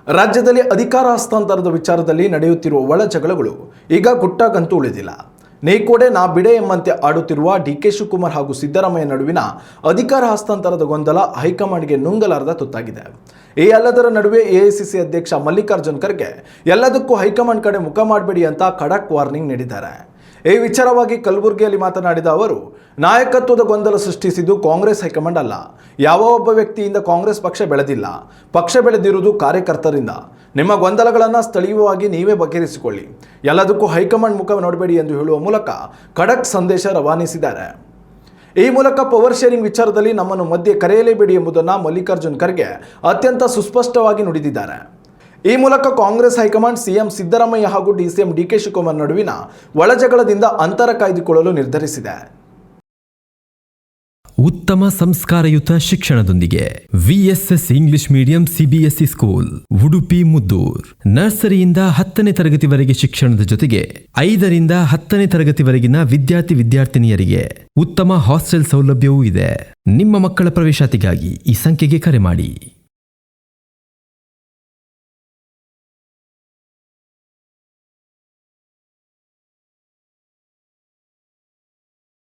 ರಾಜ್ಯದಲ್ಲಿ ಅಧಿಕಾರ ಹಸ್ತಾಂತರದ ವಿಚಾರದಲ್ಲಿ ನಡೆಯುತ್ತಿರುವ ಒಳಜಗಳಗಳು ಈಗ ಗುಟ್ಟಾಗಂತೂ ಉಳಿದಿಲ್ಲ. ನೀ ಕೊಡೆ ನಾ ಬಿಡೆ ಎಂಬಂತೆ ಆಡುತ್ತಿರುವ ಡಿಕೆ ಶಿವಕುಮಾರ್ ಹಾಗೂ ಸಿದ್ದರಾಮಯ್ಯ ನಡುವಿನ ಅಧಿಕಾರ ಹಸ್ತಾಂತರದ ಗೊಂದಲ ಹೈಕಮಾಂಡ್ಗೆ ನುಂಗಲಾರದ ತುತ್ತಾಗಿದೆ. ಈ ಎಲ್ಲದರ ನಡುವೆ ಎಐಸಿಸಿ ಅಧ್ಯಕ್ಷ ಮಲ್ಲಿಕಾರ್ಜುನ್ ಖರ್ಗೆ ಎಲ್ಲದಕ್ಕೂ ಹೈಕಮಾಂಡ್ ಕಡೆ ಮುಖ ಮಾಡಬೇಡಿ ಅಂತ ಖಡಕ್ ವಾರ್ನಿಂಗ್ ನೀಡಿದ್ದಾರೆ. ಈ ವಿಚಾರವಾಗಿ ಕಲಬುರಗಿಯಲ್ಲಿ ಮಾತನಾಡಿದ ಅವರು, ನಾಯಕತ್ವದ ಗೊಂದಲ ಸೃಷ್ಟಿಸಿದ್ದು ಕಾಂಗ್ರೆಸ್ ಹೈಕಮಾಂಡ್ ಅಲ್ಲ. ಯಾವ ಒಬ್ಬ ವ್ಯಕ್ತಿಯಿಂದ ಕಾಂಗ್ರೆಸ್ ಪಕ್ಷ ಬೆಳೆದಿಲ್ಲ. ಪಕ್ಷ ಬೆಳೆದಿರುವುದು ಕಾರ್ಯಕರ್ತರಿಂದ. ನಿಮ್ಮ ಗೊಂದಲಗಳನ್ನು ಸ್ಥಳೀಯವಾಗಿ ನೀವೇ ಬಗೆಹರಿಸಿಕೊಳ್ಳಿ. ಎಲ್ಲದಕ್ಕೂ ಹೈಕಮಾಂಡ್ ಮುಖ ನೋಡಬೇಡಿ ಎಂದು ಹೇಳುವ ಮೂಲಕ ಖಡಕ್ ಸಂದೇಶ ರವಾನಿಸಿದ್ದಾರೆ. ಈ ಮೂಲಕ ಪವರ್ ಶೇರಿಂಗ್ ವಿಚಾರದಲ್ಲಿ ನಮ್ಮನ್ನು ಮಧ್ಯೆ ಕರೆಯಲೇಬೇಡಿ ಎಂಬುದನ್ನು ಮಲ್ಲಿಕಾರ್ಜುನ್ ಖರ್ಗೆ ಅತ್ಯಂತ ಸುಸ್ಪಷ್ಟವಾಗಿ ನುಡಿದಿದ್ದಾರೆ. ಈ ಮೂಲಕ ಕಾಂಗ್ರೆಸ್ ಹೈಕಮಾಂಡ್ ಸಿಎಂ ಸಿದ್ದರಾಮಯ್ಯ ಹಾಗೂ ಡಿಸಿಎಂ ಡಿಕೆ ಶಿವಕುಮಾರ್ ನಡುವಿನ ಒಳಜಗಳದಿಂದ ಅಂತರ ಕಾಯ್ದುಕೊಳ್ಳಲು ನಿರ್ಧರಿಸಿದೆ. ಉತ್ತಮ ಸಂಸ್ಕಾರಯುತ ಶಿಕ್ಷಣದೊಂದಿಗೆ VSS English medium CBSE school Udupi Muddur. ನರ್ಸರಿಯಿಂದ 10ನೇ ತರಗತಿವರೆಗೆ ಶಿಕ್ಷಣದ ಜೊತೆಗೆ 5ರಿಂದ 10ನೇ ತರಗತಿವರೆಗಿನ ವಿದ್ಯಾರ್ಥಿನಿಯರಿಗೆ ಉತ್ತಮ ಹಾಸ್ಟೆಲ್ ಸೌಲಭ್ಯವೂ ಇದೆ. ನಿಮ್ಮ ಮಕ್ಕಳ ಪ್ರವೇಶಾತಿಗಾಗಿ ಈ ಸಂಖ್ಯೆಗೆ ಕರೆ ಮಾಡಿ.